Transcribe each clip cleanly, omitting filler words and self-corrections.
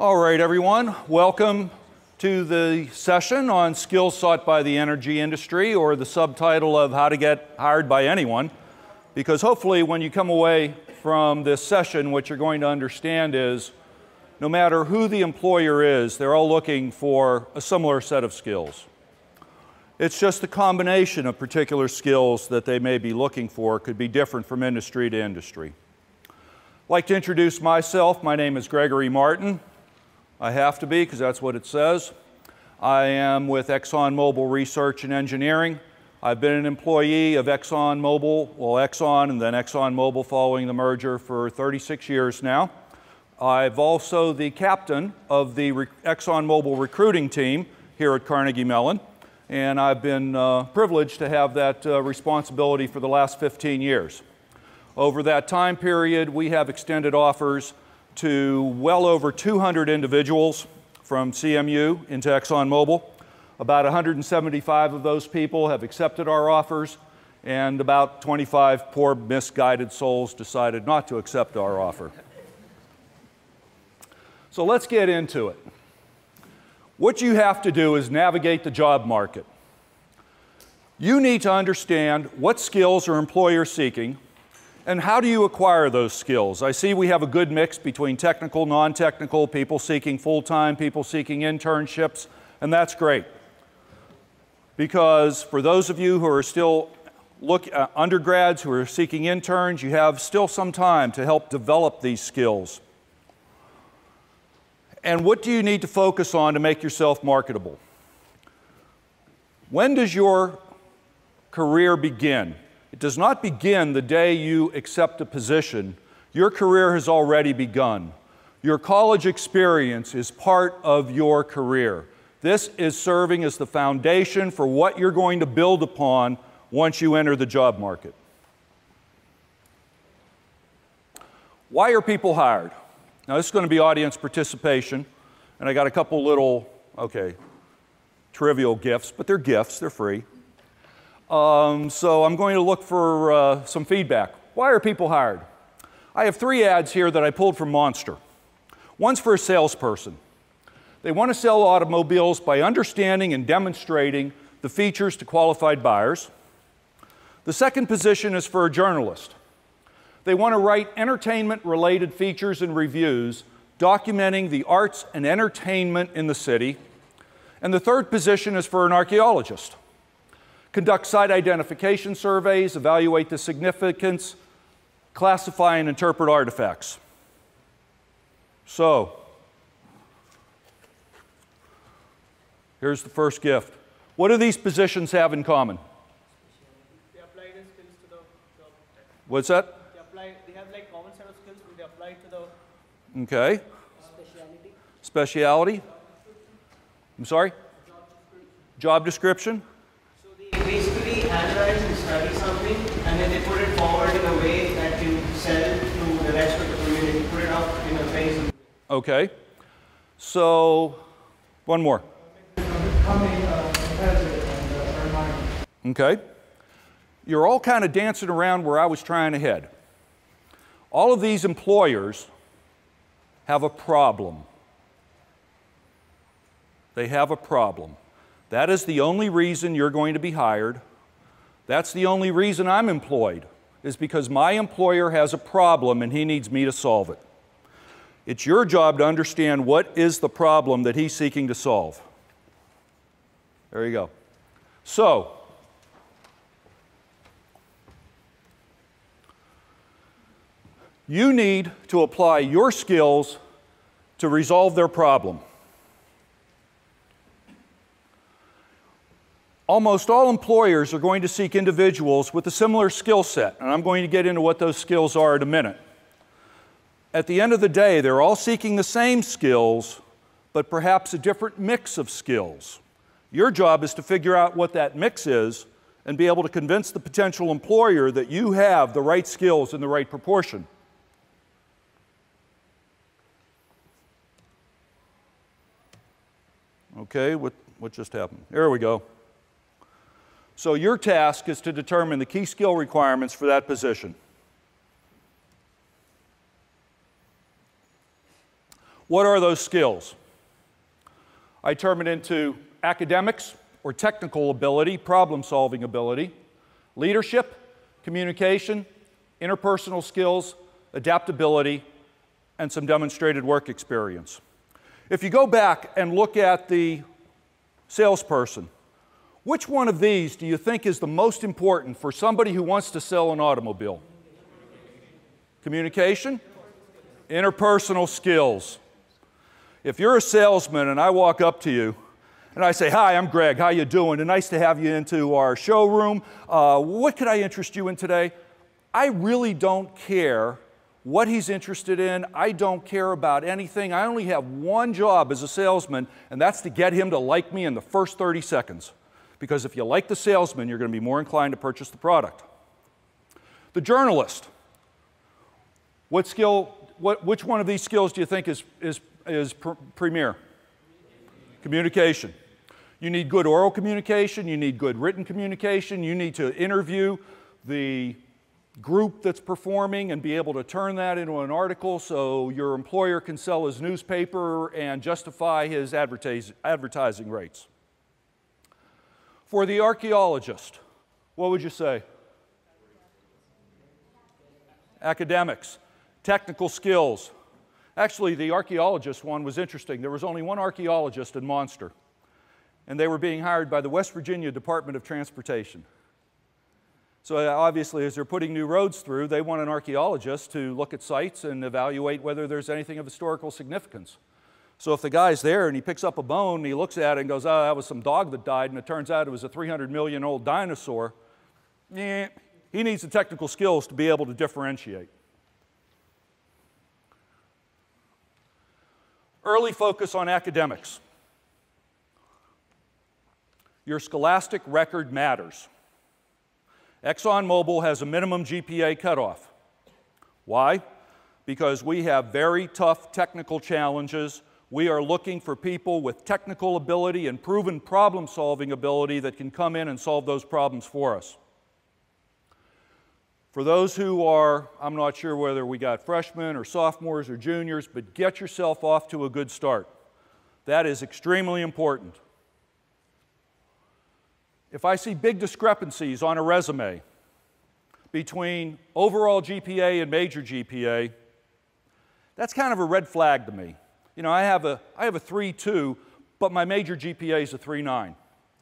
All right, everyone, welcome to the session on skills sought by the energy industry, or the subtitle of How to Get Hired by Anyone, because hopefully when you come away from this session, what you're going to understand is no matter who the employer is, they're all looking for a similar set of skills. It's just the combination of particular skills that they may be looking for could be different from industry to industry. I'd like to introduce myself. My name is Gregory Martin. I have to be because that's what it says. I am with ExxonMobil Research and Engineering. I've been an employee of ExxonMobil, well, Exxon and then ExxonMobil following the merger for 36 years now. I've also the captain of the ExxonMobil recruiting team here at Carnegie Mellon, and I've been privileged to have that responsibility for the last 15 years. Over that time period, we have extended offers to well over 200 individuals from CMU into ExxonMobil. About 175 of those people have accepted our offers, and about 25 poor misguided souls decided not to accept our offer. So let's get into it. What you have to do is navigate the job market. You need to understand what skills are employers seeking, and how do you acquire those skills? I see we have a good mix between technical, non-technical, people seeking full-time, people seeking internships, and that's great. Because for those of you who are still undergrads who are seeking interns, you have still some time to help develop these skills. And what do you need to focus on to make yourself marketable? When does your career begin? It does not begin the day you accept a position. Your career has already begun. Your college experience is part of your career. This is serving as the foundation for what you're going to build upon once you enter the job market. Why are people hired? Now, this is going to be audience participation, and I got a couple little, trivial gifts, but they're gifts, they're free. So I'm going to look for some feedback. Why are people hired? I have 3 ads here that I pulled from Monster. One's for a salesperson. They want to sell automobiles by understanding and demonstrating the features to qualified buyers. The second position is for a journalist. They want to write entertainment-related features and reviews documenting the arts and entertainment in the city. And the third position is for an archaeologist. Conduct site identification surveys, evaluate the significance, classify and interpret artifacts. So, here's the first gift. What do these positions have in common? They apply the skills to the job. What's that? They have like common set of skills, but they apply to the Okay. Speciality. I'm sorry? Job description. So they basically analyze and study something, and then they put it forward in a way that you sell to the rest of the community, put it up in a face. Okay. So, one more. Okay. You're all kind of dancing around where I was trying to head. All of these employers have a problem. They have a problem. That is the only reason you're going to be hired. That's the only reason I'm employed, is because my employer has a problem and he needs me to solve it. It's your job to understand what is the problem that he's seeking to solve. There you go. So, you need to apply your skills to resolve their problem. Almost all employers are going to seek individuals with a similar skill set, and I'm going to get into what those skills are in a minute. At the end of the day, they're all seeking the same skills, but perhaps a different mix of skills. Your job is to figure out what that mix is and be able to convince the potential employer that you have the right skills in the right proportion. Okay, what just happened? There we go. So your task is to determine the key skill requirements for that position. What are those skills? I term it into academics or technical ability, problem-solving ability, leadership, communication, interpersonal skills, adaptability, and some demonstrated work experience. If you go back and look at the salesperson, which one of these do you think is the most important for somebody who wants to sell an automobile? Communication? Interpersonal skills. If you're a salesman and I walk up to you and I say, "Hi, I'm Greg, how you doing? And nice to have you into our showroom. What could I interest you in today?" I really don't care what he's interested in. I don't care about anything. I only have one job as a salesman, and that's to get him to like me in the first 30 seconds. Because if you like the salesman, you're going to be more inclined to purchase the product. The journalist. Which one of these skills do you think is premier? Communication. You need good oral communication, you need good written communication, you need to interview the group that's performing and be able to turn that into an article so your employer can sell his newspaper and justify his advertising rates. For the archaeologist, what would you say? Academics, technical skills. Actually, the archaeologist one was interesting. There was only one archaeologist in Monster, and they were being hired by the West Virginia Department of Transportation. So obviously, as they're putting new roads through, they want an archaeologist to look at sites and evaluate whether there's anything of historical significance. So if the guy's there and he picks up a bone and he looks at it and goes, "Oh, that was some dog that died," and it turns out it was a 300-million-old dinosaur, he needs the technical skills to be able to differentiate. Early focus on academics. Your scholastic record matters. ExxonMobil has a minimum GPA cutoff. Why? Because we have very tough technical challenges. We are looking for people with technical ability and proven problem-solving ability that can come in and solve those problems for us. For those who are, I'm not sure whether we got freshmen or sophomores or juniors, but get yourself off to a good start. That is extremely important. If I see big discrepancies on a resume between overall GPA and major GPA, that's kind of a red flag to me. You know, I have a 3.2, but my major GPA is a 3.9.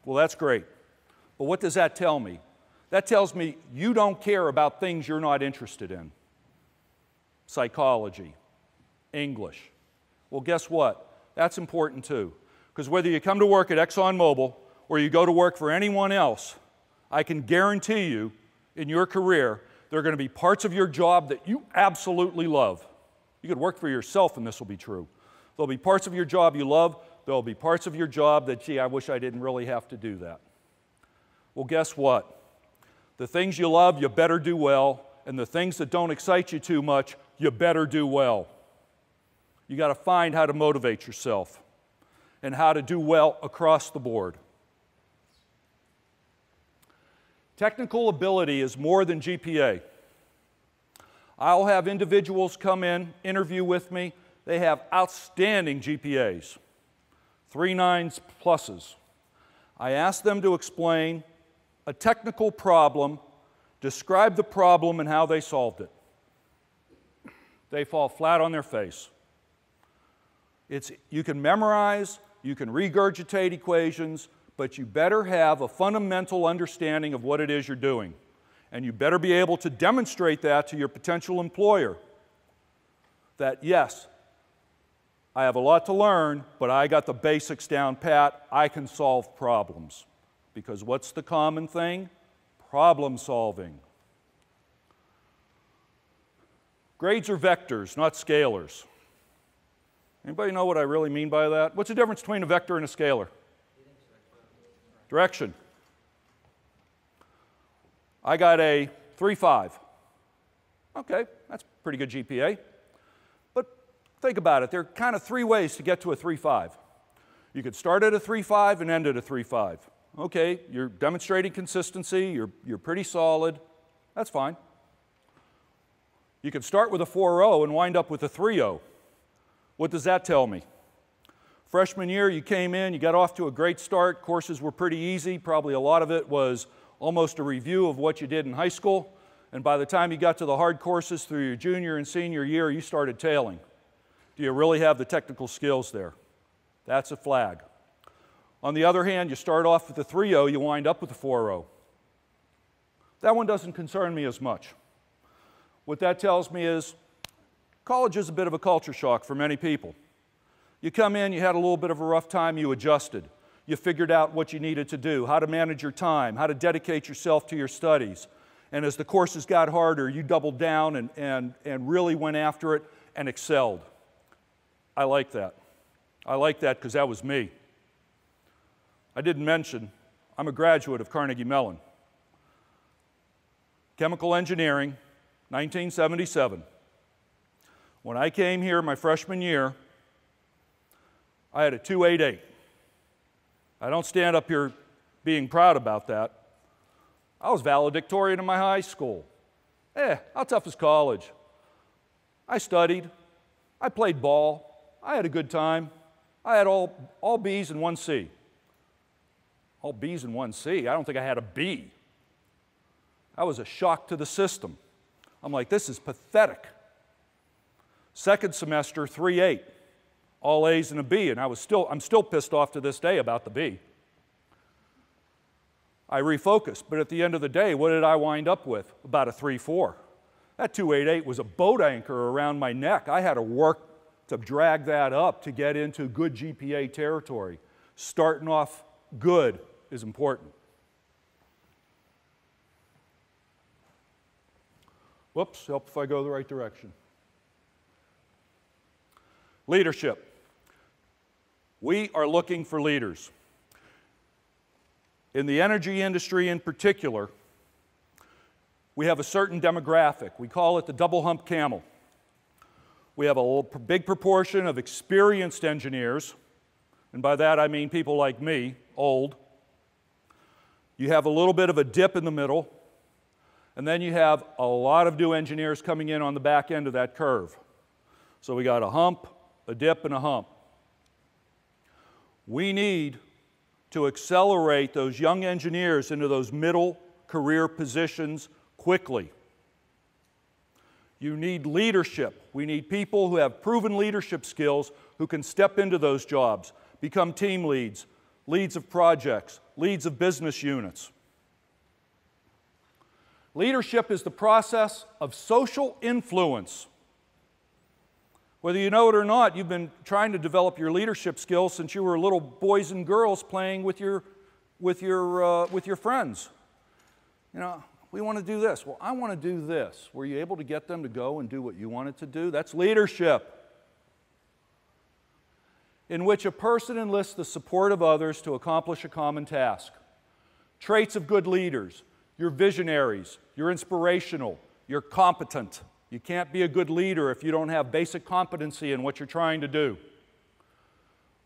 Well, that's great. But what does that tell me? That tells me you don't care about things you're not interested in. Psychology, English. Well, guess what? That's important too. Because whether you come to work at ExxonMobil or you go to work for anyone else, I can guarantee you in your career there are going to be parts of your job that you absolutely love. You could work for yourself and this will be true. There'll be parts of your job you love. There'll be parts of your job that, gee, I wish I didn't really have to do that. Well, guess what? The things you love, you better do well, and the things that don't excite you too much, you better do well. You got to find how to motivate yourself and how to do well across the board. Technical ability is more than GPA. I'll have individuals come in, interview with me. They have outstanding GPAs, 3.9s pluses. I ask them to explain a technical problem, describe the problem and how they solved it. They fall flat on their face. You can memorize, you can regurgitate equations, but you better have a fundamental understanding of what it is you're doing. And you better be able to demonstrate that to your potential employer. That, yes, I have a lot to learn, but I got the basics down pat. I can solve problems. Because what's the common thing? Problem solving. Grades are vectors, not scalars. Anybody know what I really mean by that? What's the difference between a vector and a scalar? Direction. I got a 3.5. Okay, that's pretty good GPA. But think about it. There are kind of three ways to get to a 3.5. You could start at a 3.5 and end at a 3.5. Okay, you're demonstrating consistency, you're pretty solid. That's fine. You could start with a 4.0 and wind up with a 3.0. What does that tell me? Freshman year, you came in, you got off to a great start. Courses were pretty easy. Probably a lot of it was almost a review of what you did in high school. And by the time you got to the hard courses through your junior and senior year, you started tailing. Do you really have the technical skills there? That's a flag. On the other hand, you start off with a 3.0, you wind up with a 4.0. That one doesn't concern me as much. What that tells me is college is a bit of a culture shock for many people. You come in, you had a little bit of a rough time, you adjusted. You figured out what you needed to do, how to manage your time, how to dedicate yourself to your studies. And as the courses got harder, you doubled down and really went after it and excelled. I like that. I like that because that was me. I didn't mention, I'm a graduate of Carnegie Mellon. Chemical engineering, 1977. When I came here my freshman year, I had a 2.88. I don't stand up here being proud about that. I was valedictorian in my high school. How tough is college? I studied. I played ball. I had a good time. I had all B's and one C. All B's and one C? I don't think I had a B. That was a shock to the system. I'm like, this is pathetic. Second semester, 3.8. All A's and a B, and I'm still pissed off to this day about the B. I refocused, but at the end of the day, what did I wind up with? About a 3.4. That 2.88 was a boat anchor around my neck. I had to work to drag that up to get into good GPA territory. Starting off good is important. Whoops, help if I go the right direction. Leadership. We are looking for leaders. In the energy industry in particular, we have a certain demographic. We call it the double hump camel. We have a big proportion of experienced engineers, and by that I mean people like me, old. You have a little bit of a dip in the middle, and then you have a lot of new engineers coming in on the back end of that curve. So we got a hump, a dip, and a hump. We need to accelerate those young engineers into those middle career positions quickly. You need leadership. We need people who have proven leadership skills who can step into those jobs, become team leads, leads of projects, leads of business units. Leadership is the process of social influence. Whether you know it or not, you've been trying to develop your leadership skills since you were little boys and girls playing with your friends. You know, we want to do this. Well, I want to do this. Were you able to get them to go and do what you wanted to do? That's leadership, in which a person enlists the support of others to accomplish a common task. Traits of good leaders: you're visionaries, you're inspirational, you're competent. You can't be a good leader if you don't have basic competency in what you're trying to do.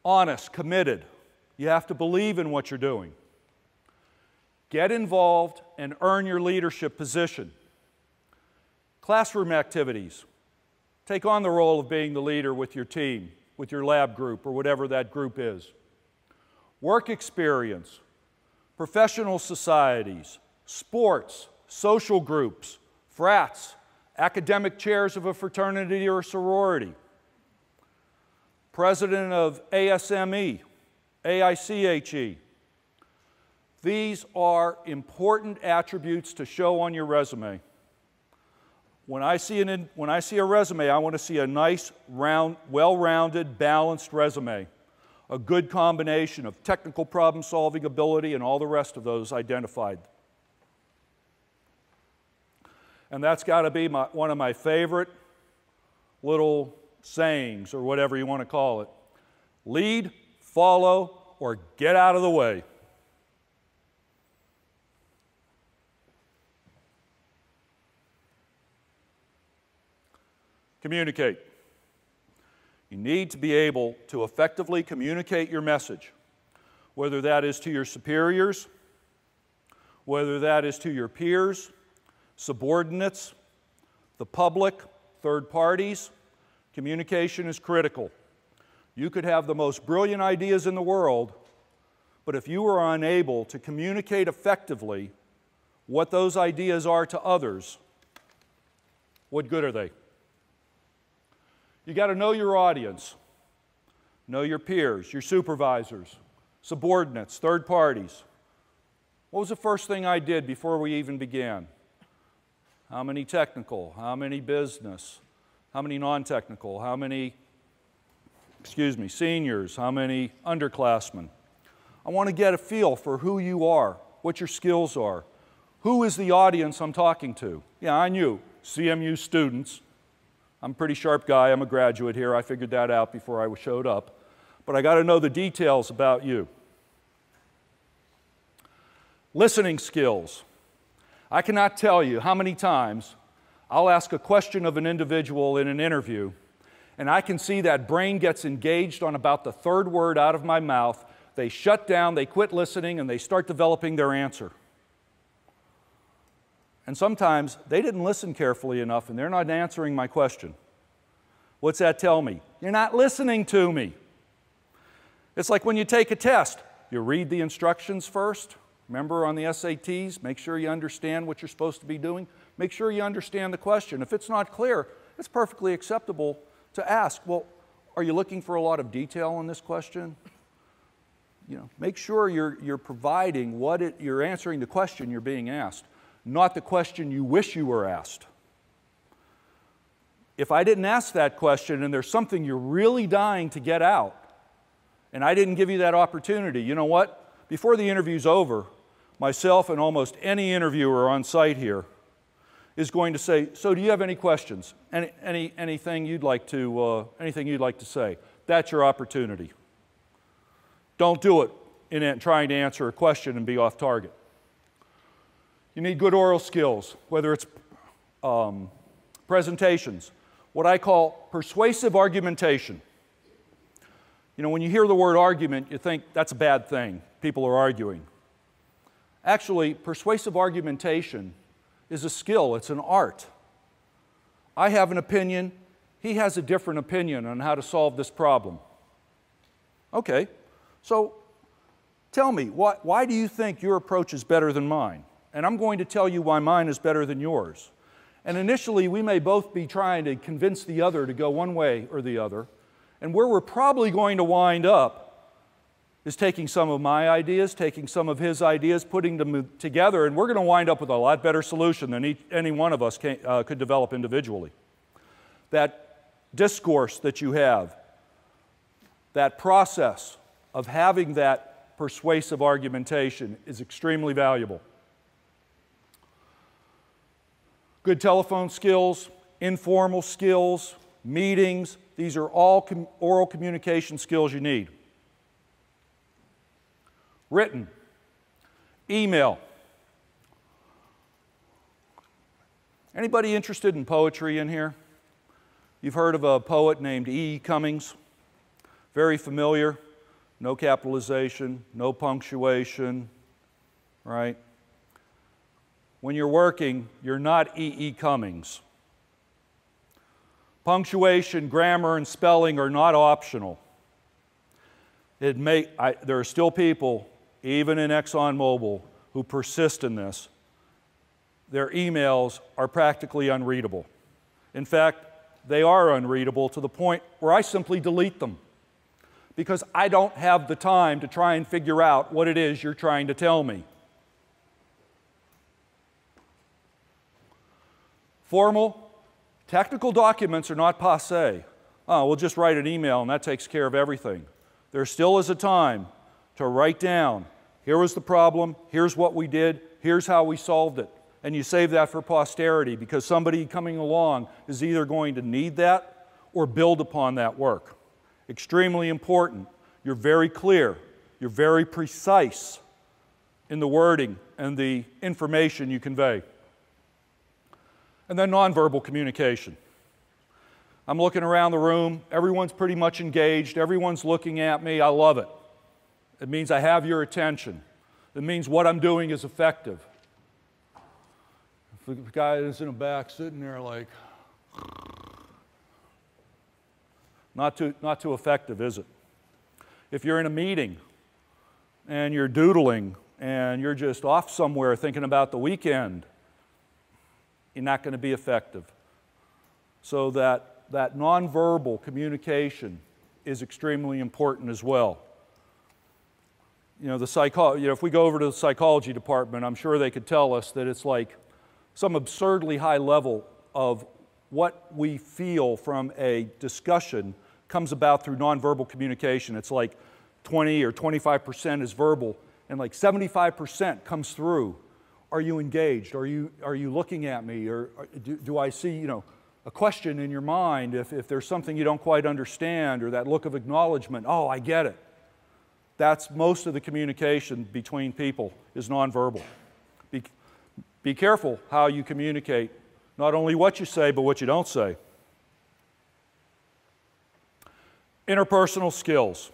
Honest, committed. You have to believe in what you're doing. Get involved and earn your leadership position. Classroom activities. Take on the role of being the leader with your team, with your lab group, or whatever that group is. Work experience. Professional societies. Sports. Social groups. Frats. Academic chairs of a fraternity or a sorority. President of ASME. AICHE. These are important attributes to show on your resume. When I see a resume, I want to see a nice, well-rounded, balanced resume. A good combination of technical problem-solving ability and all the rest of those identified. And that's got to be one of my favorite little sayings, or whatever you want to call it. Lead, follow, or get out of the way. Communicate. You need to be able to effectively communicate your message, whether that is to your superiors, whether that is to your peers, subordinates, the public, third parties. Communication is critical. You could have the most brilliant ideas in the world, but if you are unable to communicate effectively what those ideas are to others, what good are they? You got to know your audience, know your peers, your supervisors, subordinates, third parties. What was the first thing I did before we even began? How many technical? How many business? How many non-technical? How many, seniors? How many underclassmen? I want to get a feel for who you are, what your skills are. Who is the audience I'm talking to? Yeah, I knew. CMU students. I'm a pretty sharp guy. I'm a graduate here. I figured that out before I showed up. But I got to know the details about you. Listening skills. I cannot tell you how many times I'll ask a question of an individual in an interview, and I can see that brain gets engaged on about the third word out of my mouth. They shut down, they quit listening, and they start developing their answer. And sometimes they didn't listen carefully enough, and they're not answering my question. What's that tell me? You're not listening to me. It's like when you take a test. You read the instructions first. Remember on the SATs, make sure you understand what you're supposed to be doing. Make sure you understand the question. If it's not clear, it's perfectly acceptable to ask, well, are you looking for a lot of detail in this question? You know, make sure you're providing you're answering the question you're being asked, not the question you wish you were asked. If I didn't ask that question and there's something you're really dying to get out, and I didn't give you that opportunity, you know what? Before the interview's over, myself and almost any interviewer on site here is going to say, so do you have any questions? Anything you'd like to say? That's your opportunity. Don't do it in trying to answer a question and be off target. You need good oral skills, whether it's presentations, what I call persuasive argumentation. You know, when you hear the word argument, you think that's a bad thing. People are arguing. Actually, persuasive argumentation is a skill. It's an art. I have an opinion. He has a different opinion on how to solve this problem. Okay, so tell me, why do you think your approach is better than mine? And I'm going to tell you why mine is better than yours. And initially, we may both be trying to convince the other to go one way or the other. And where we're probably going to wind up is taking some of my ideas, taking some of his ideas, putting them together, and we're going to wind up with a lot better solution than any one of us could develop individually. That discourse that you have, that process of having that persuasive argumentation is extremely valuable. Good telephone skills, informal skills, meetings, these are all oral communication skills you need. Written, email. Anybody interested in poetry in here? You've heard of a poet named E. Cummings. Very familiar. No capitalization, no punctuation, right? When you're working, you're not E. Cummings. Punctuation, grammar, and spelling are not optional. There are still people, even in ExxonMobil, who persist in this. Their emails are practically unreadable. In fact, they are unreadable to the point where I simply delete them because I don't have the time to try and figure out what it is you're trying to tell me. Formal, technical documents are not passé. Oh, we'll just write an email and that takes care of everything. There still is a time to write down, here was the problem, here's what we did, here's how we solved it. And you save that for posterity because somebody coming along is either going to need that or build upon that work. Extremely important. You're very clear. You're very precise in the wording and the information you convey. And then nonverbal communication. I'm looking around the room. Everyone's pretty much engaged. Everyone's looking at me. I love it. It means I have your attention. It means what I'm doing is effective. If the guy is in the back sitting there like, Not too effective, is it? If you're in a meeting and you're doodling and you're just off somewhere thinking about the weekend, you're not going to be effective. So that nonverbal communication is extremely important as well. You know, if we go over to the psychology department, I'm sure they could tell us that it's like some absurdly high level of what we feel from a discussion comes about through nonverbal communication. It's like 20 or 25% is verbal, and like 75% comes through. Are you engaged? Are you looking at me? Or do I see, you know, a question in your mind if there's something you don't quite understand, or that look of acknowledgement? Oh, I get it. That's most of the communication between people is nonverbal. Be careful how you communicate, not only what you say, but what you don't say. Interpersonal skills.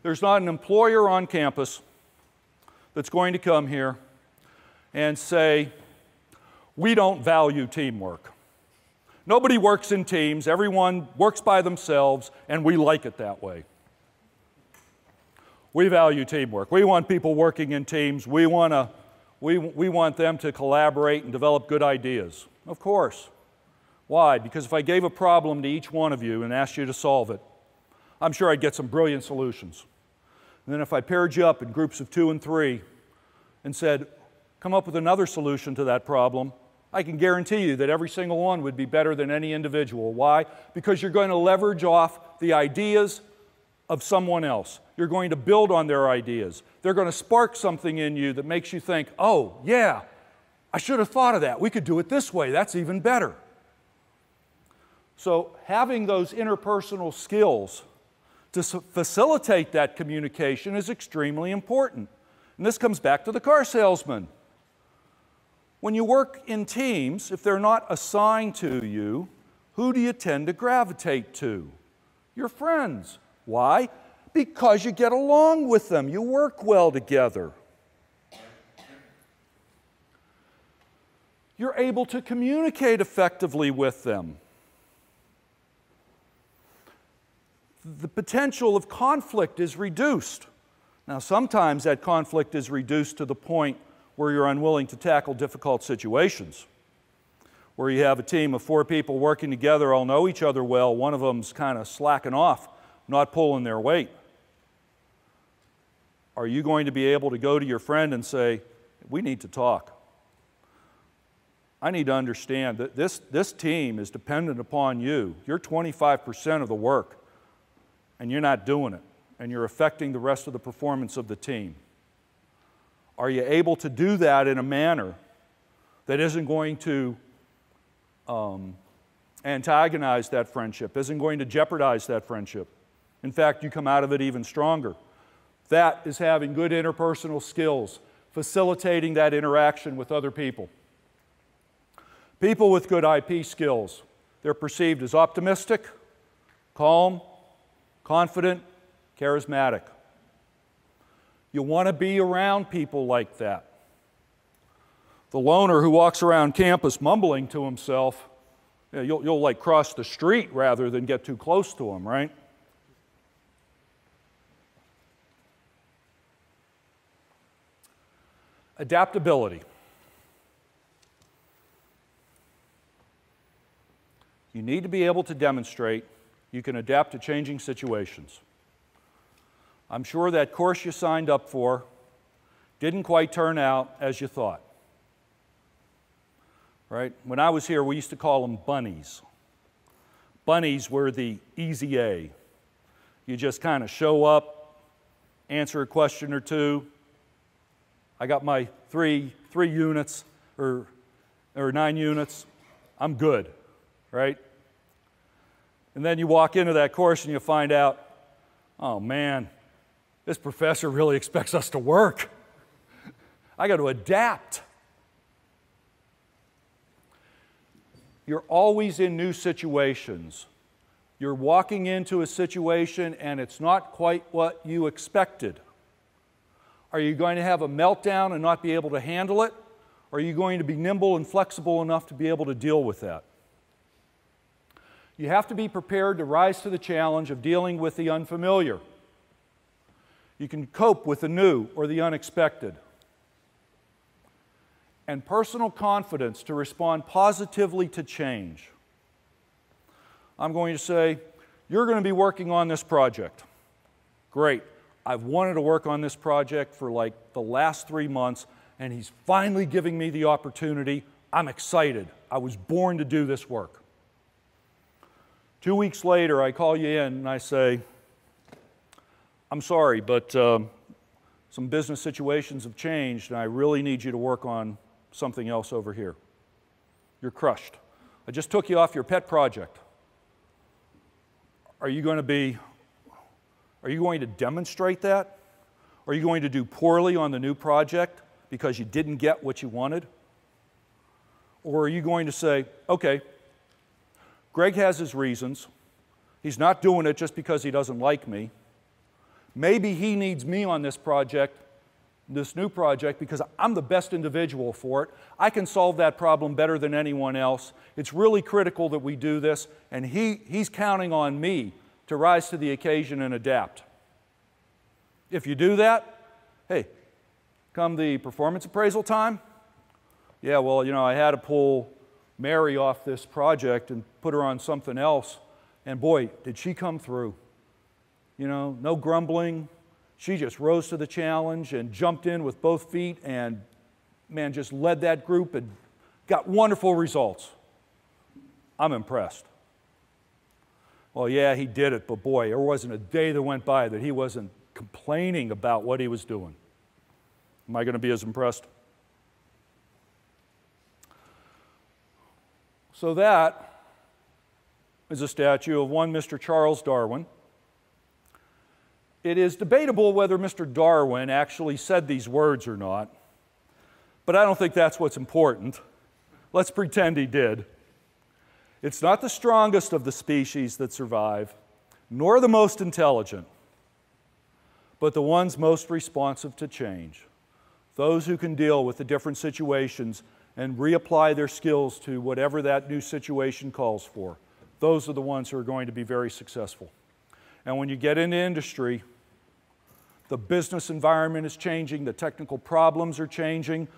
There's not an employer on campus that's going to come here and say, we don't value teamwork. Nobody works in teams, everyone works by themselves, and we like it that way. We value teamwork. We want people working in teams. We want them to collaborate and develop good ideas. Of course. Why? Because if I gave a problem to each one of you and asked you to solve it, I'm sure I'd get some brilliant solutions. And then if I paired you up in groups of 2 and 3 and said, come up with another solution to that problem, I can guarantee you that every single one would be better than any individual. Why? Because you're going to leverage off the ideas of someone else. You're going to build on their ideas. They're going to spark something in you that makes you think, oh, yeah, I should have thought of that. We could do it this way. That's even better. So having those interpersonal skills to facilitate that communication is extremely important. And this comes back to the car salesman. When you work in teams, if they're not assigned to you, who do you tend to gravitate to? Your friends. Why? Because you get along with them. You work well together. You're able to communicate effectively with them. The potential of conflict is reduced. Now, sometimes that conflict is reduced to the point where you're unwilling to tackle difficult situations, where you have a team of 4 people working together, all know each other well, one of them's kind of slacking off, not pulling their weight. Are you going to be able to go to your friend and say, we need to talk? I need to understand that this team is dependent upon you. You're 25% of the work, and you're not doing it, and you're affecting the rest of the performance of the team. Are you able to do that in a manner that isn't going to antagonize that friendship, isn't going to jeopardize that friendship? In fact, you come out of it even stronger. That is having good interpersonal skills, facilitating that interaction with other people. People with good IP skills, they're perceived as optimistic, calm, confident, charismatic. You want to be around people like that. The loner who walks around campus mumbling to himself, you'll like cross the street rather than get too close to him, right? Adaptability. You need to be able to demonstrate you can adapt to changing situations. I'm sure that course you signed up for didn't quite turn out as you thought. Right? When I was here, we used to call them bunnies. Bunnies were the easy A. You just kind of show up, answer a question or two. I got my three units or 9 units. I'm good, right? And then you walk into that course and you find out, oh man, this professor really expects us to work. I got to adapt. You're always in new situations. You're walking into a situation and it's not quite what you expected. Are you going to have a meltdown and not be able to handle it? Or are you going to be nimble and flexible enough to be able to deal with that? You have to be prepared to rise to the challenge of dealing with the unfamiliar. You can cope with the new or the unexpected. And personal confidence to respond positively to change. I'm going to say, you're going to be working on this project. Great. I've wanted to work on this project for like the last 3 months, and he's finally giving me the opportunity. I'm excited. I was born to do this work. 2 weeks later, I call you in and I say, I'm sorry, but some business situations have changed, and I really need you to work on something else over here. You're crushed. I just took you off your pet project. Are you going to demonstrate that? Are you going to do poorly on the new project because you didn't get what you wanted? Or are you going to say, okay, Greg has his reasons. He's not doing it just because he doesn't like me. Maybe he needs me on this project, this new project, because I'm the best individual for it. I can solve that problem better than anyone else. It's really critical that we do this, and he's counting on me to rise to the occasion and adapt. If you do that, hey, come the performance appraisal time, yeah, well, you know, I had to pull Mary off this project and put her on something else, and boy, did she come through. You know, no grumbling. She just rose to the challenge and jumped in with both feet and, man, just led that group and got wonderful results. I'm impressed. Well, yeah, he did it, but boy, there wasn't a day that went by that he wasn't complaining about what he was doing. Am I going to be as impressed? So that is a statue of one Mr. Charles Darwin. It is debatable whether Mr. Darwin actually said these words or not, but I don't think that's what's important. Let's pretend he did. It's not the strongest of the species that survive, nor the most intelligent, but the ones most responsive to change. Those who can deal with the different situations and reapply their skills to whatever that new situation calls for. Those are the ones who are going to be very successful. And when you get into industry, the business environment is changing, the technical problems are changing.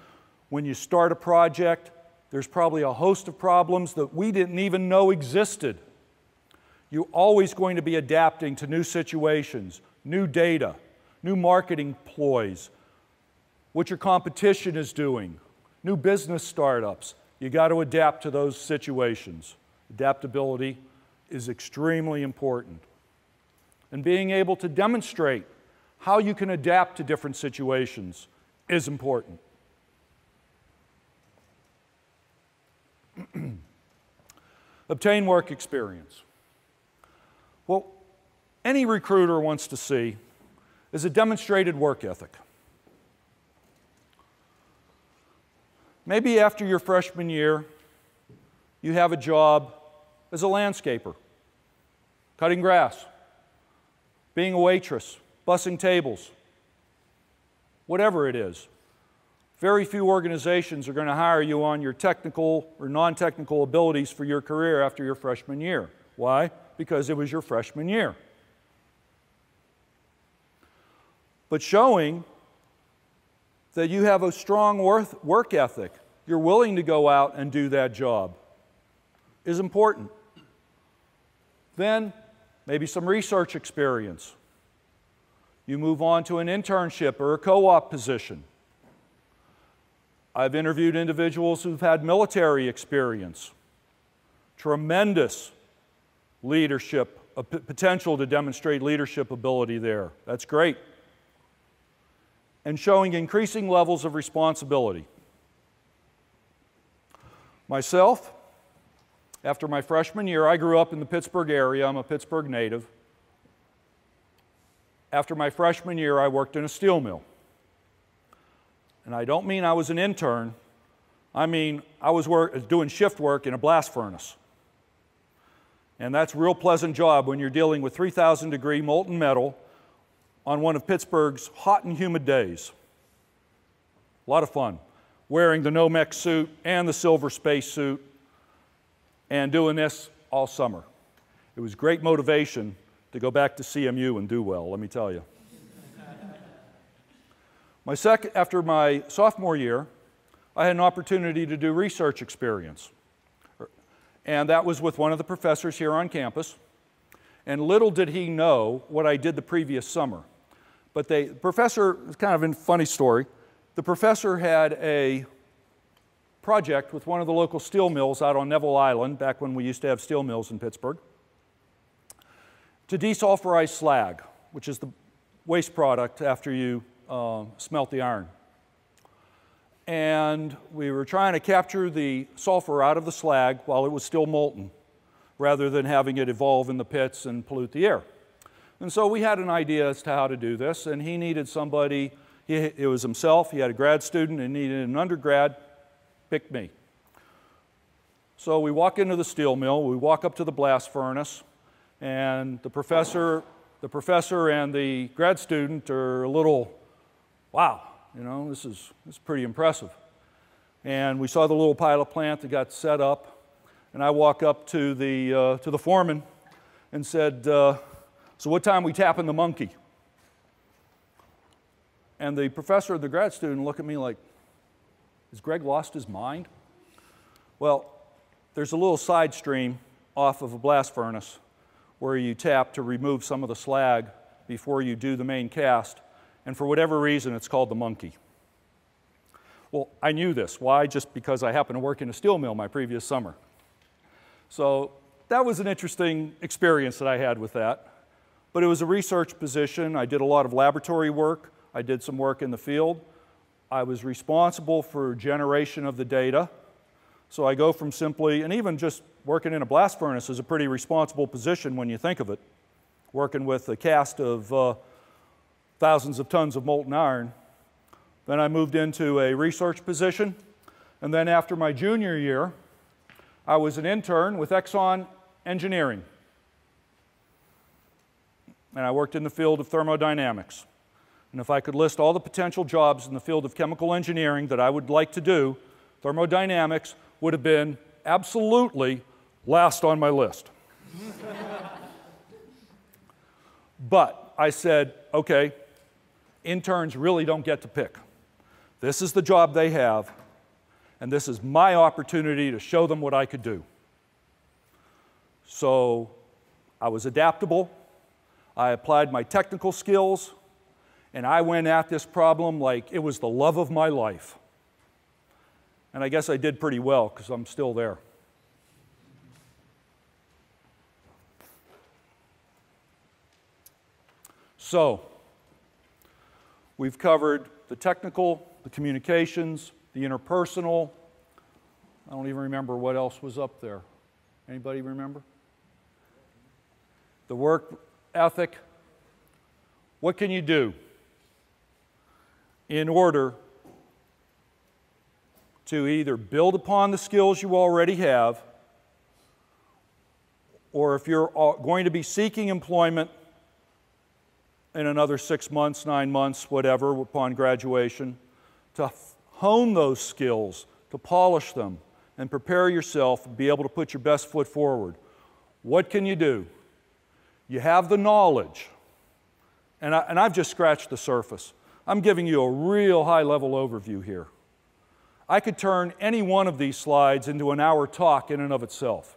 When you start a project, there's probably a host of problems that we didn't even know existed. You're always going to be adapting to new situations, new data, new marketing ploys, what your competition is doing, new business startups. You got to adapt to those situations. Adaptability is extremely important. And being able to demonstrate how you can adapt to different situations is important. Obtain work experience. Well, any recruiter wants to see is a demonstrated work ethic. Maybe after your freshman year, you have a job as a landscaper, cutting grass, being a waitress, bussing tables, whatever it is. Very few organizations are going to hire you on your technical or non-technical abilities for your career after your freshman year. Why? Because it was your freshman year. But showing that you have a strong work ethic, you're willing to go out and do that job, is important. Then, maybe some research experience. You move on to an internship or a co-op position. I've interviewed individuals who've had military experience, tremendous leadership, potential to demonstrate leadership ability there. That's great. And showing increasing levels of responsibility. Myself, after my freshman year, I grew up in the Pittsburgh area. I'm a Pittsburgh native. After my freshman year, I worked in a steel mill. And I don't mean I was an intern. I mean I was doing shift work in a blast furnace. And that's a real pleasant job when you're dealing with 3,000-degree molten metal on one of Pittsburgh's hot and humid days. A lot of fun. Wearing the Nomex suit and the silver space suit and doing this all summer. It was great motivation to go back to CMU and do well, let me tell you. After my sophomore year, I had an opportunity to do research experience. And that was with one of the professors here on campus. And little did he know what I did the previous summer. But the professor, it's kind of a funny story, the professor had a project with one of the local steel mills out on Neville Island, back when we used to have steel mills in Pittsburgh, to desulfurize slag, which is the waste product after you smelt the iron. And we were trying to capture the sulfur out of the slag while it was still molten, rather than having it evolve in the pits and pollute the air. And so we had an idea as to how to do this, and he needed somebody, it was himself, he had a grad student and needed an undergrad, picked me. So we walk into the steel mill, we walk up to the blast furnace, and the professor and the grad student are a little, wow, you know, this is pretty impressive. And we saw the little pilot plant that got set up, and I walk up to the foreman and said, so what time we tapping the monkey? And the professor and the grad student look at me like, has Greg lost his mind? Well, there's a little side stream off of a blast furnace where you tap to remove some of the slag before you do the main cast, and for whatever reason, it's called the monkey. Well, I knew this. Why? Just because I happened to work in a steel mill my previous summer. So that was an interesting experience that I had with that. But it was a research position. I did a lot of laboratory work. I did some work in the field. I was responsible for generation of the data. So I go from simply, and even just working in a blast furnace is a pretty responsible position when you think of it, working with a cast of thousands of tons of molten iron. Then I moved into a research position. And then after my junior year, I was an intern with Exxon Engineering. And I worked in the field of thermodynamics. And if I could list all the potential jobs in the field of chemical engineering that I would like to do, thermodynamics would have been absolutely last on my list. But I said, okay, interns really don't get to pick. This is the job they have, and this is my opportunity to show them what I could do. So I was adaptable. I applied my technical skills, and I went at this problem like it was the love of my life. And I guess I did pretty well because I'm still there. So, we've covered the technical, the communications, the interpersonal. I don't even remember what else was up there. Anybody remember? The work ethic. What can you do in order to either build upon the skills you already have, or if you're going to be seeking employment in another 6 months, 9 months, whatever, upon graduation, to hone those skills, to polish them, and prepare yourself to be able to put your best foot forward. What can you do? You have the knowledge, and I've just scratched the surface. I'm giving you a real high-level overview here. I could turn any one of these slides into an hour talk in and of itself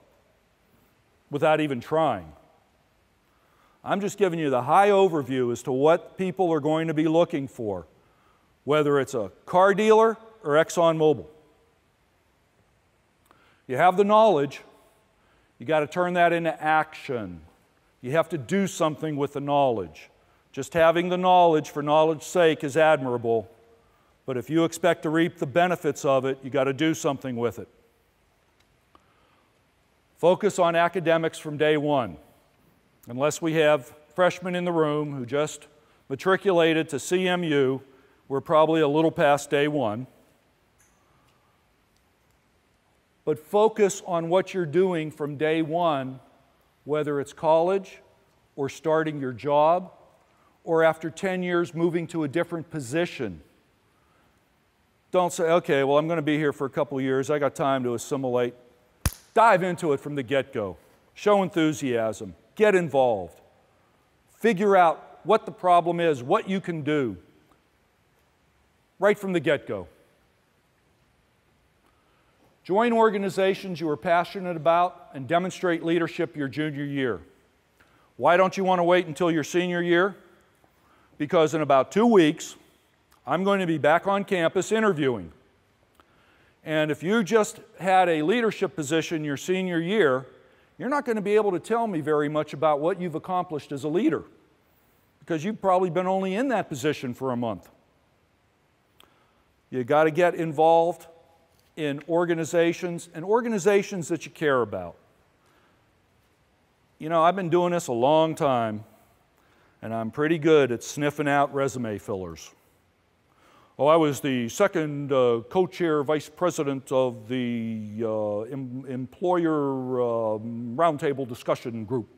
without even trying. I'm just giving you the high overview as to what people are going to be looking for, whether it's a car dealer or ExxonMobil. You have the knowledge, you got to turn that into action. You have to do something with the knowledge. Just having the knowledge for knowledge's sake is admirable, but if you expect to reap the benefits of it, you got to do something with it. Focus on academics from day one. Unless we have freshmen in the room who just matriculated to CMU, we're probably a little past day one. But focus on what you're doing from day one, whether it's college or starting your job or after 10 years moving to a different position. Don't say, okay, well, I'm going to be here for a couple of years. I got time to assimilate. Dive into it from the get-go. show enthusiasm, get involved, figure out what the problem is, what you can do, right from the get-go. Join organizations you are passionate about and demonstrate leadership your junior year. Why don't you want to wait until your senior year? Because in about 2 weeks, I'm going to be back on campus interviewing. And if you just had a leadership position your senior year, you're not going to be able to tell me very much about what you've accomplished as a leader, because you've probably been only in that position for a month. You've got to get involved in organizations, and organizations that you care about. You know, I've been doing this a long time, and I'm pretty good at sniffing out resume fillers. Oh, I was the second co-chair vice president of the employer roundtable discussion group.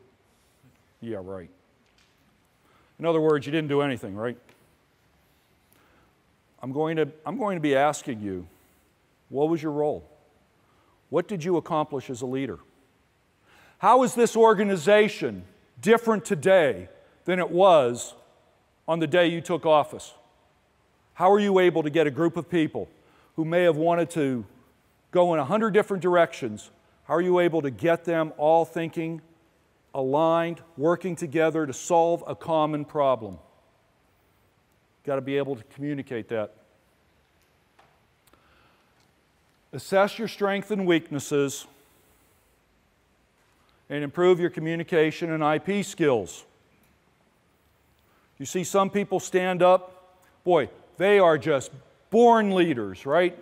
Yeah, right. In other words, you didn't do anything, right? I'm going to be asking you, what was your role? What did you accomplish as a leader? How is this organization different today than it was on the day you took office? How are you able to get a group of people who may have wanted to go in 100 different directions, how are you able to get them all thinking, aligned, working together to solve a common problem? You've got to be able to communicate that. Assess your strengths and weaknesses and improve your communication and IP skills. You see some people stand up, boy, they are just born leaders, right?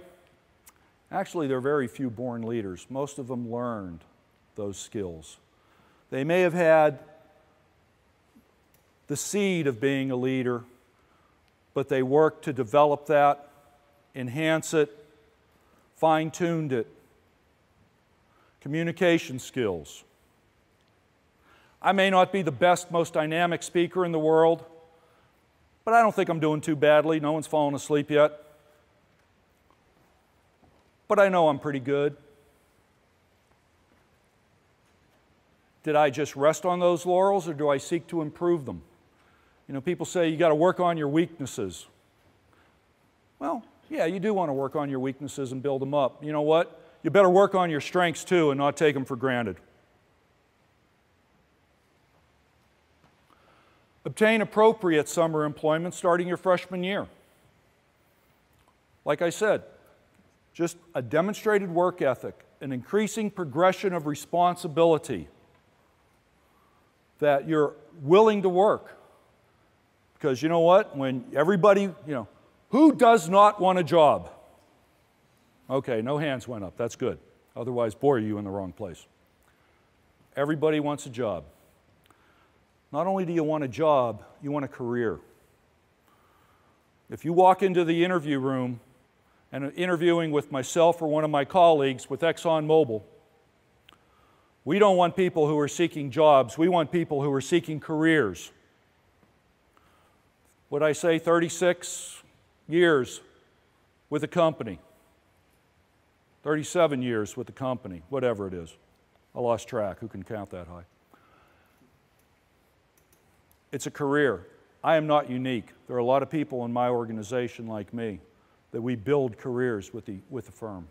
Actually, there are very few born leaders. Most of them learned those skills. They may have had the seed of being a leader, but they worked to develop that, enhance it, fine-tuned it. Communication skills. I may not be the best, most dynamic speaker in the world, but I don't think I'm doing too badly. No one's fallen asleep yet. But I know I'm pretty good. Did I just rest on those laurels, or do I seek to improve them? You know, people say you got to work on your weaknesses. Well, yeah, you do want to work on your weaknesses and build them up. You know what? You better work on your strengths too and not take them for granted. Obtain appropriate summer employment starting your freshman year. Like I said, just a demonstrated work ethic, an increasing progression of responsibility, that you're willing to work. Because you know what? When everybody, you know, who does not want a job? Okay, no hands went up. That's good. Otherwise, boy, are you in the wrong place. Everybody wants a job. Not only do you want a job, you want a career. If you walk into the interview room and interviewing with myself or one of my colleagues with ExxonMobil, we don't want people who are seeking jobs. We want people who are seeking careers. Would I say 36 years with a company? 37 years with the company, whatever it is. I lost track. Who can count that high? It's a career. I am not unique. There are a lot of people in my organization like me that we build careers with the firm.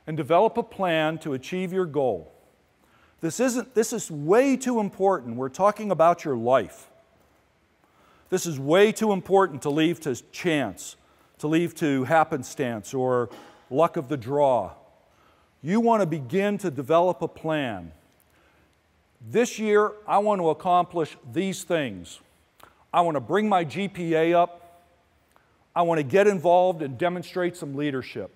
And develop a plan to achieve your goal. This is way too important. We're talking about your life. This is way too important to leave to chance, to leave to happenstance or luck of the draw. You want to begin to develop a plan. This year, I want to accomplish these things. I want to bring my GPA up. I want to get involved and demonstrate some leadership.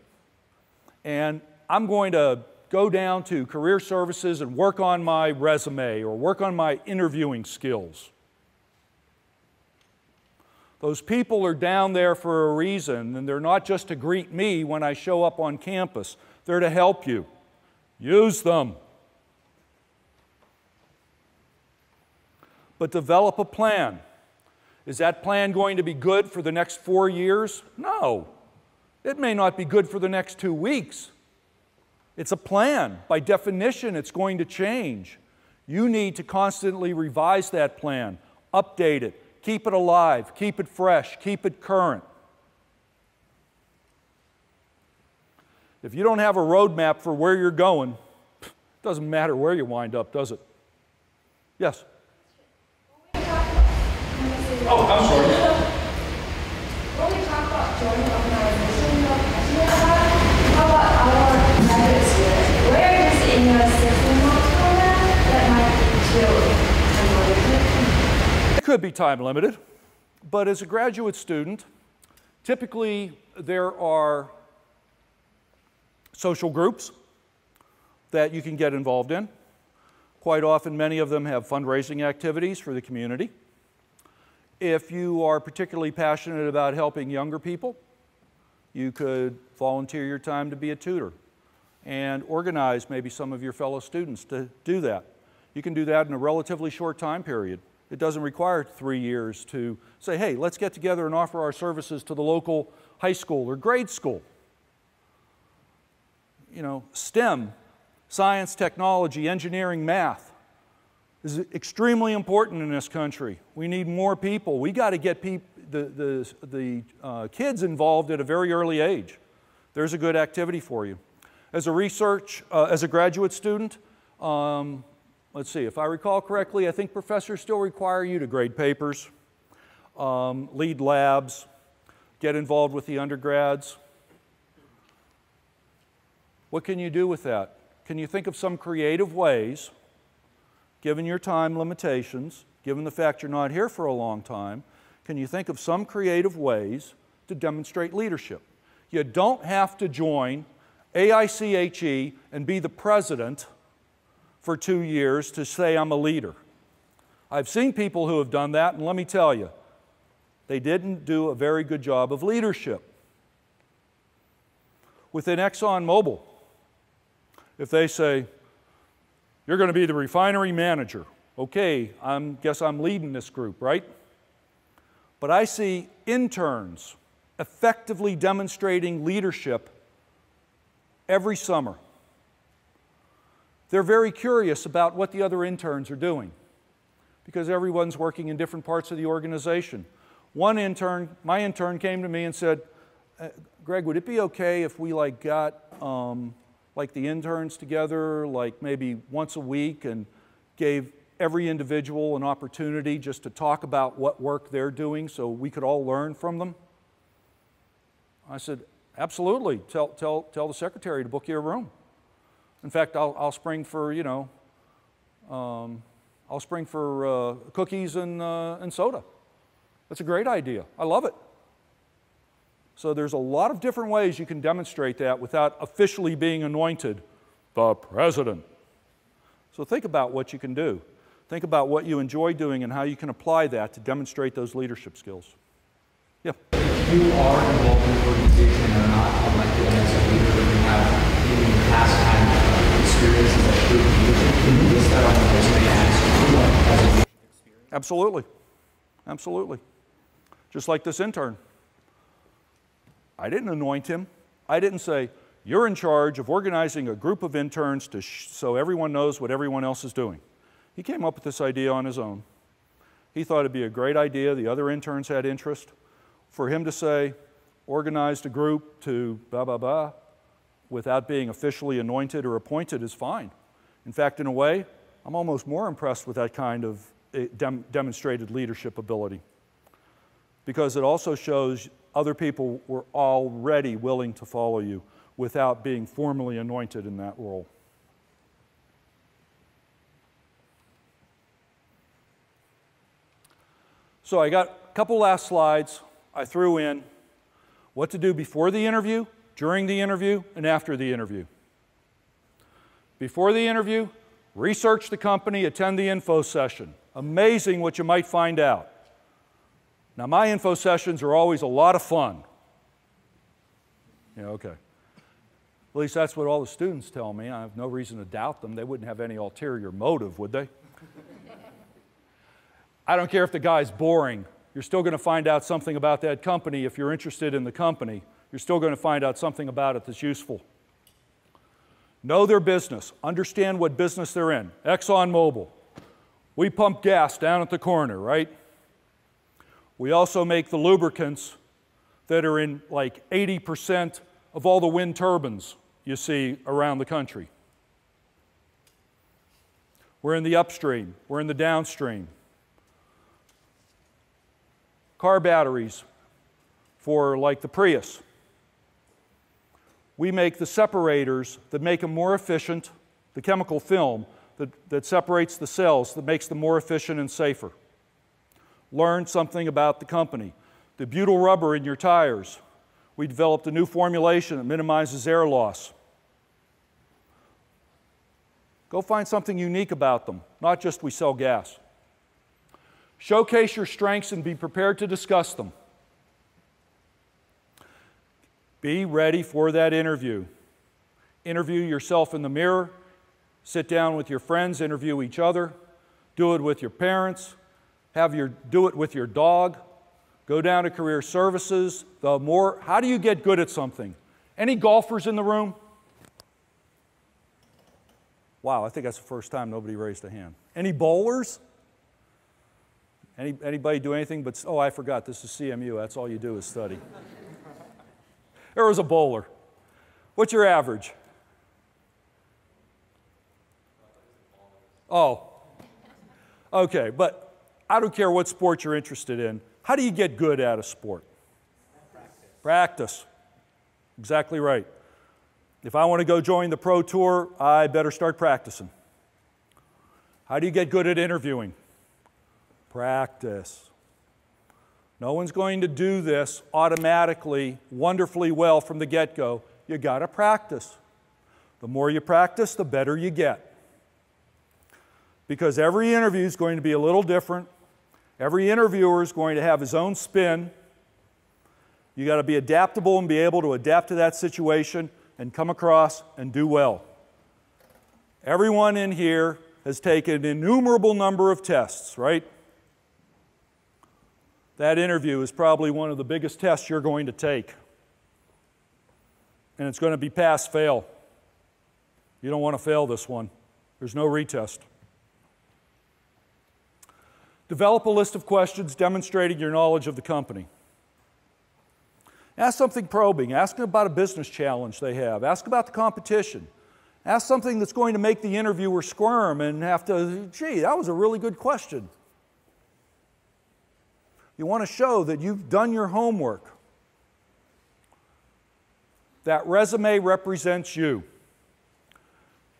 And I'm going to go down to career services and work on my resume or work on my interviewing skills. Those people are down there for a reason, and they're not just to greet me when I show up on campus. They're to help you. Use them. But develop a plan. Is that plan going to be good for the next 4 years? No. It may not be good for the next 2 weeks. It's a plan. By definition, it's going to change. You need to constantly revise that plan, update it, keep it alive, keep it fresh, keep it current. If you don't have a roadmap for where you're going, it doesn't matter where you wind up, does it? Yes? Oh, I'm sorry. When we talk about joint organization, how about our graduate students? Where is in your 6-month program that might feel unmotivated? It could be time limited, but as a graduate student, typically there are social groups that you can get involved in. Quite often, many of them have fundraising activities for the community. If you are particularly passionate about helping younger people, you could volunteer your time to be a tutor and organize maybe some of your fellow students to do that. You can do that in a relatively short time period. It doesn't require 3 years to say, hey, let's get together and offer our services to the local high school or grade school. You know, STEM, science, technology, engineering, math, is extremely important in this country. We need more people. We got to get the kids involved at a very early age. There's a good activity for you. As a graduate student, let's see, if I recall correctly, I think professors still require you to grade papers, lead labs, get involved with the undergrads. What can you do with that? Can you think of some creative ways, given your time limitations, given the fact you're not here for a long time, can you think of some creative ways to demonstrate leadership? You don't have to join AICHE and be the president for 2 years to say I'm a leader. I've seen people who have done that, and let me tell you, they didn't do a very good job of leadership. Within ExxonMobil, if they say, you're going to be the refinery manager, okay, guess I'm leading this group, right? But I see interns effectively demonstrating leadership every summer. They're very curious about what the other interns are doing because everyone's working in different parts of the organization. My intern came to me and said, Greg, would it be okay if we got the interns together maybe once a week and gave every individual an opportunity just to talk about what work they're doing so we could all learn from them? I said, absolutely. Tell the secretary to book you a room. In fact, I'll spring for, I'll spring for cookies and soda. That's a great idea. I love it. So there's a lot of different ways you can demonstrate that without officially being anointed the president. So think about what you can do. Think about what you enjoy doing and how you can apply that to demonstrate those leadership skills. Yeah. If you are involved in an organization and are not elected as a leader, but you have in the past had experiences that prove leadership, can you list that on the resume as a leadership experience? Absolutely. Absolutely. Just like this intern. I didn't anoint him. I didn't say, you're in charge of organizing a group of interns so everyone knows what everyone else is doing. He came up with this idea on his own. He thought it'd be a great idea. The other interns had interest. For him to say, organized a group to blah, blah, blah, without being officially anointed or appointed is fine. In fact, in a way, I'm almost more impressed with that kind of demonstrated leadership ability because it also shows other people were already willing to follow you without being formally anointed in that role. So I got a couple last slides. I threw in what to do before the interview, during the interview, and after the interview. Before the interview, research the company, attend the info session. Amazing what you might find out. Now, my info sessions are always a lot of fun. Yeah, okay. At least that's what all the students tell me. I have no reason to doubt them. They wouldn't have any ulterior motive, would they? I don't care if the guy's boring. You're still going to find out something about that company. If you're interested in the company, you're still going to find out something about it that's useful. Know their business. Understand what business they're in. ExxonMobil. We pump gas down at the corner, right? We also make the lubricants that are in like 80% of all the wind turbines you see around the country. We're in the upstream. We're in the downstream. Car batteries for like the Prius. We make the separators that make them more efficient, the chemical film that separates the cells, that makes them more efficient and safer. Learn something about the company. The butyl rubber in your tires. We developed a new formulation that minimizes air loss. Go find something unique about them, not just we sell gas. Showcase your strengths and be prepared to discuss them. Be ready for that interview. Interview yourself in the mirror. Sit down with your friends, interview each other. Do it with your parents. Do it with your dog. Go down to career services. How do you get good at something? Any golfers in the room? Wow, I think that's the first time nobody raised a hand. Any bowlers? Anybody do anything but, oh, I forgot, this is CMU, that's all you do is study. There was a bowler. What's your average? Oh, okay, but I don't care what sport you're interested in. How do you get good at a sport? Practice. Exactly right. If I want to go join the pro tour, I better start practicing. How do you get good at interviewing? Practice. No one's going to do this automatically, wonderfully well from the get-go. You got to practice. The more you practice, the better you get. Because every interview is going to be a little different. Every interviewer is going to have his own spin. You got to be adaptable and be able to adapt to that situation and come across and do well. Everyone in here has taken an innumerable number of tests, right? That interview is probably one of the biggest tests you're going to take. And it's going to be pass-fail. You don't want to fail this one. There's no retest. Develop a list of questions demonstrating your knowledge of the company. Ask something probing. Ask them about a business challenge they have. Ask about the competition. Ask something that's going to make the interviewer squirm and have to, gee, that was a really good question. You want to show that you've done your homework. That resume represents you.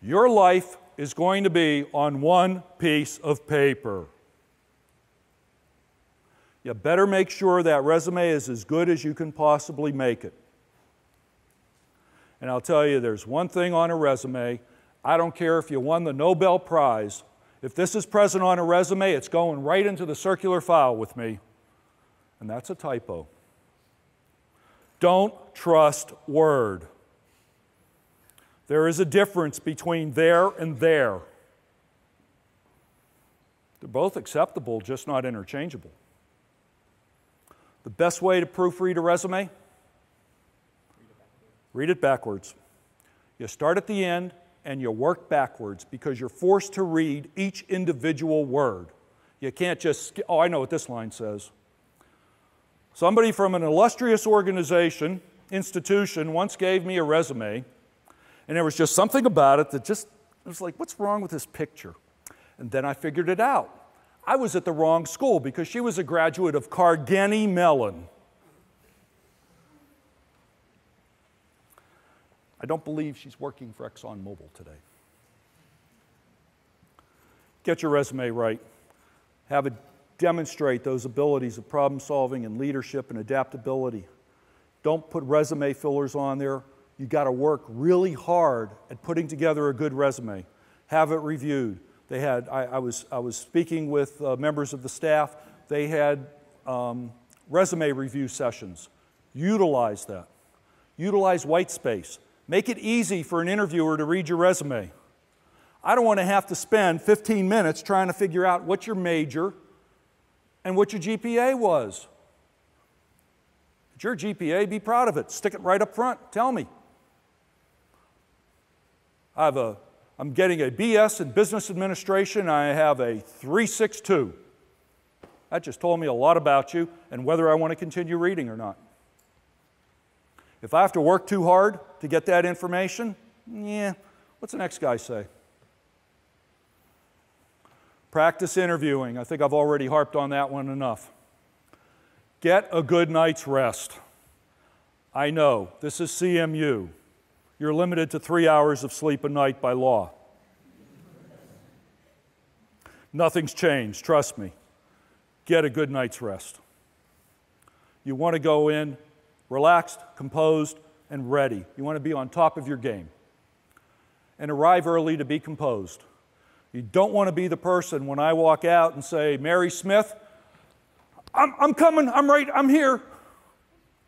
Your life is going to be on one piece of paper. You better make sure that resume is as good as you can possibly make it. And I'll tell you, there's one thing on a resume. I don't care if you won the Nobel Prize. If this is present on a resume, it's going right into the circular file with me. And that's a typo. Don't trust Word. There is a difference between there and there. They're both acceptable, just not interchangeable. The best way to proofread a resume? Read it backwards. You start at the end and you work backwards because you're forced to read each individual word. You can't just, oh, I know what this line says. Somebody from an illustrious organization, institution, once gave me a resume, and there was just something about it that just, it was like, what's wrong with this picture? And then I figured it out. I was at the wrong school because she was a graduate of Carnegie Mellon. I don't believe she's working for ExxonMobil today. Get your resume right. Have it demonstrate those abilities of problem solving and leadership and adaptability. Don't put resume fillers on there. You've got to work really hard at putting together a good resume. Have it reviewed. They had, I was speaking with members of the staff. They had resume review sessions. Utilize that. Utilize white space. Make it easy for an interviewer to read your resume. I don't want to have to spend 15 minutes trying to figure out what your major and what your GPA was. It's your GPA, be proud of it. Stick it right up front. Tell me. I'm getting a BS in business administration. I have a 3.62. That just told me a lot about you and whether I want to continue reading or not. If I have to work too hard to get that information, yeah, what's the next guy say? Practice interviewing. I think I've already harped on that one enough. Get a good night's rest. I know, this is CMU. You're limited to 3 hours of sleep a night by law. Nothing's changed, trust me. Get a good night's rest. You want to go in relaxed, composed, and ready. You want to be on top of your game. And arrive early to be composed. You don't want to be the person when I walk out and say, Mary Smith, I'm coming, I'm right, I'm here.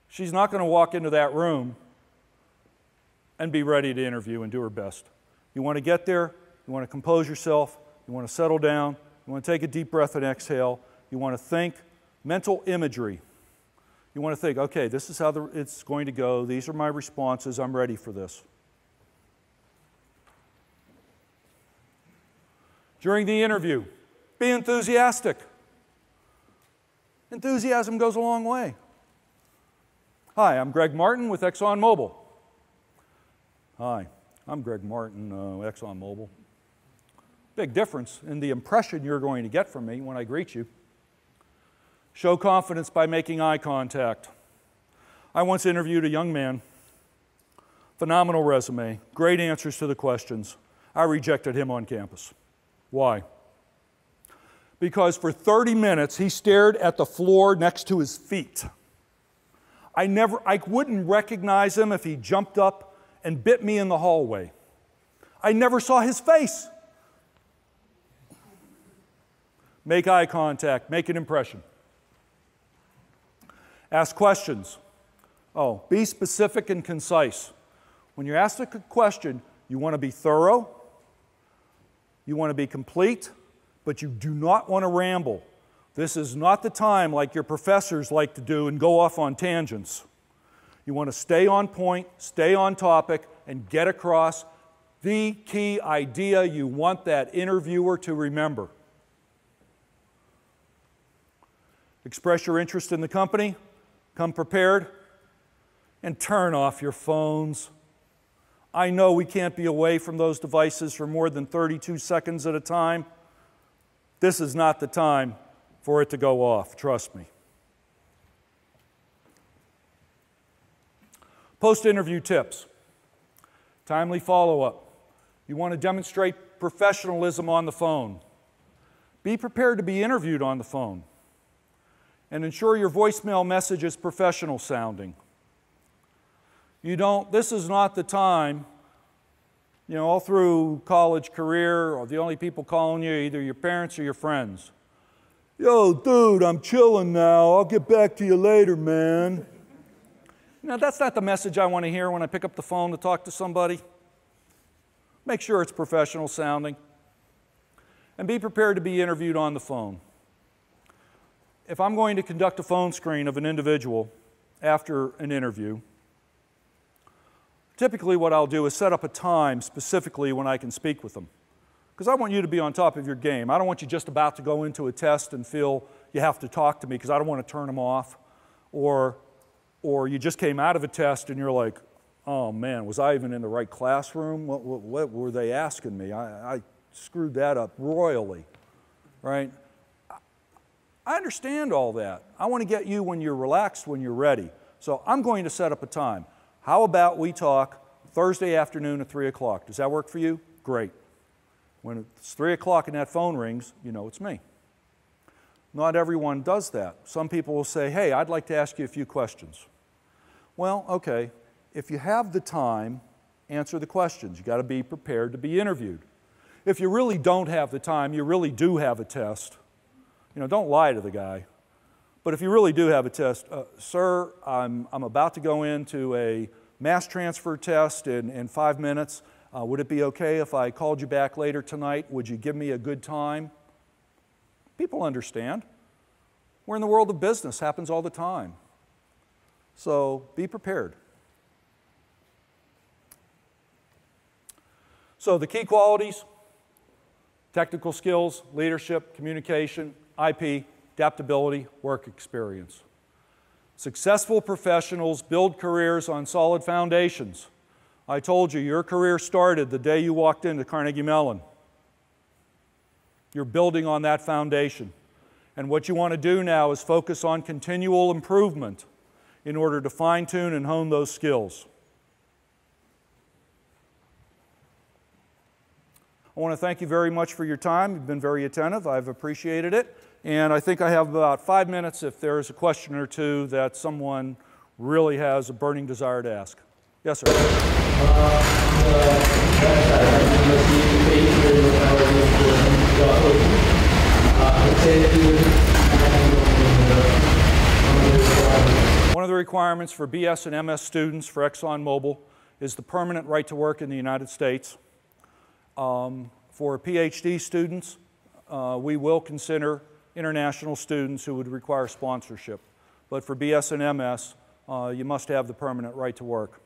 She's not going to walk into that room and be ready to interview and do her best. You want to get there, you want to compose yourself, you want to settle down, you want to take a deep breath and exhale, you want to think mental imagery. You want to think, okay, this is how it's going to go, these are my responses, I'm ready for this. During the interview, be enthusiastic. Enthusiasm goes a long way. Hi, I'm Greg Martin with ExxonMobil. Hi, I'm Greg Martin, ExxonMobil. Big difference in the impression you're going to get from me when I greet you. Show confidence by making eye contact. I once interviewed a young man. Phenomenal resume, great answers to the questions. I rejected him on campus. Why? Because for 30 minutes he stared at the floor next to his feet. I wouldn't recognize him if he jumped up and bit me in the hallway. I never saw his face. Make eye contact, make an impression. Ask questions. Oh, be specific and concise. When you're asked a question, you want to be thorough, you want to be complete, but you do not want to ramble. This is not the time like your professors like to do and go off on tangents. You want to stay on point, stay on topic, and get across the key idea you want that interviewer to remember. Express your interest in the company, come prepared, and turn off your phones. I know we can't be away from those devices for more than 32 seconds at a time. This is not the time for it to go off, trust me. Post-interview tips. Timely follow-up. You want to demonstrate professionalism on the phone. Be prepared to be interviewed on the phone. And ensure your voicemail message is professional sounding. This is not the time, all through college career, or the only people calling you are either your parents or your friends. Yo, dude, I'm chilling now. I'll get back to you later, man. That's not the message I want to hear when I pick up the phone to talk to somebody. Make sure it's professional sounding. And be prepared to be interviewed on the phone. If I'm going to conduct a phone screen of an individual after an interview, typically what I'll do is set up a time specifically when I can speak with them. Because I want you to be on top of your game. I don't want you just about to go into a test and feel you have to talk to me because I don't want to turn them off. Or you just came out of a test and you're like, oh man, was I even in the right classroom? What were they asking me? I screwed that up royally, right? I understand all that. I want to get you when you're relaxed, when you're ready. So I'm going to set up a time. How about we talk Thursday afternoon at 3 o'clock? Does that work for you? Great. When it's 3 o'clock and that phone rings, you know it's me. Not everyone does that. Some people will say, hey, I'd like to ask you a few questions. Well, okay, if you have the time, answer the questions. You've got to be prepared to be interviewed. If you really don't have the time, you really do have a test. Don't lie to the guy. But if you really do have a test, sir, I'm about to go into a mass transfer test in 5 minutes. Would it be okay if I called you back later tonight? Would you give me a good time? People understand. We're in the world of business. Happens all the time. So be prepared. So the key qualities: technical skills, leadership, communication, IP, adaptability, work experience. Successful professionals build careers on solid foundations. I told you, your career started the day you walked into Carnegie Mellon. You're building on that foundation. And what you want to do now is focus on continual improvement in order to fine-tune and hone those skills. I want to thank you very much for your time. You've been very attentive. I've appreciated it. And I think I have about 5 minutes if there's a question or two that someone really has a burning desire to ask. Yes, sir. One of the requirements for BS and MS students for ExxonMobil is the permanent right to work in the United States. For PhD students, we will consider international students who would require sponsorship. But for BS and MS, you must have the permanent right to work.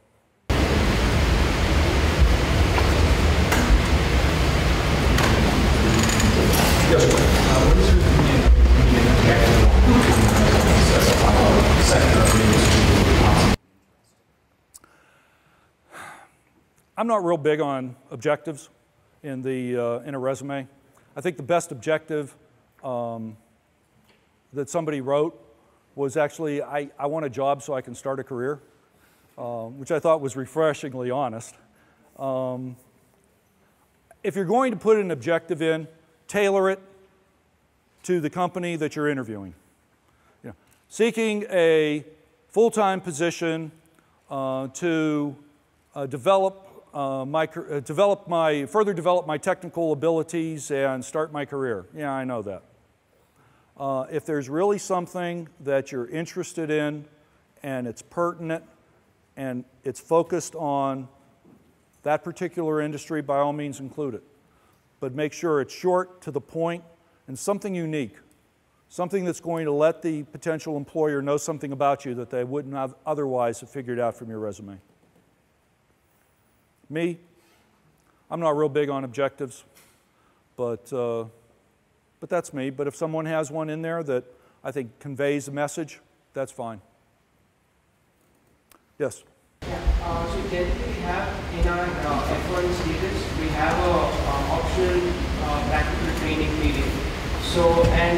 Yes, sir. What is your opinion sector of the industry? I'm not real big on objectives in a resume. I think the best objective that somebody wrote was actually, I want a job so I can start a career, which I thought was refreshingly honest. If you're going to put an objective in, tailor it to the company that you're interviewing. You know, seeking a full-time position to further develop my technical abilities and start my career. Yeah, I know that. If there's really something that you're interested in and it's pertinent and it's focused on that particular industry, by all means include it. But make sure it's short, to the point, and something unique. Something that's going to let the potential employer know something about you that they wouldn't have otherwise have figured out from your resume. Me, I'm not real big on objectives, but that's me. But if someone has one in there that I think conveys a message, that's fine. Yes? Yeah, so generally we have in our F1 status, we have a optional practical training period. So, and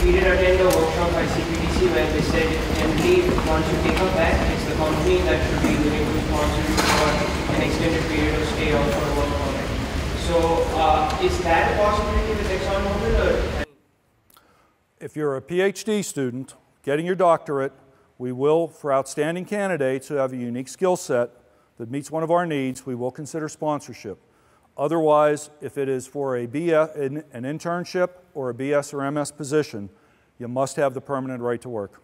we did attend a workshop by CPTC where they said generally once you take up that, it's the company that should be willing to sponsor you for an extended period of stay or for a work permit. So, is that a possibility with ExxonMobil? Or? If you're a PhD student getting your doctorate, we will, for outstanding candidates who have a unique skill set that meets one of our needs, we will consider sponsorship. Otherwise, if it is for an internship or a BS or MS position, you must have the permanent right to work.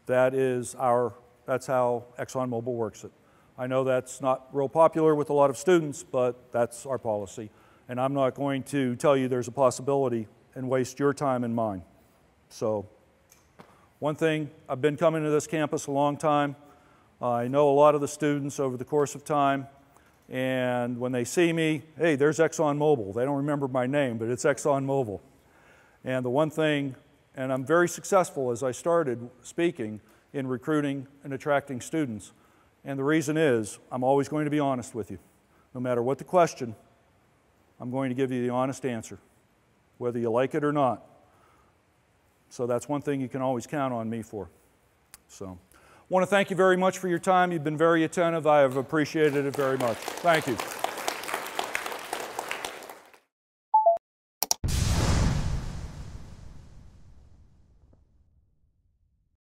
That's how ExxonMobil works it. I know that's not real popular with a lot of students, but that's our policy. And I'm not going to tell you there's a possibility and waste your time and mine. So, one thing, I've been coming to this campus a long time. I know a lot of the students over the course of time, and when they see me, hey, there's ExxonMobil. They don't remember my name, but it's ExxonMobil. And the one thing, and I'm very successful as I started speaking in recruiting and attracting students, and the reason is I'm always going to be honest with you. No matter what the question, I'm going to give you the honest answer, whether you like it or not. So that's one thing you can always count on me for. So I want to thank you very much for your time. You've been very attentive. I have appreciated it very much. Thank you.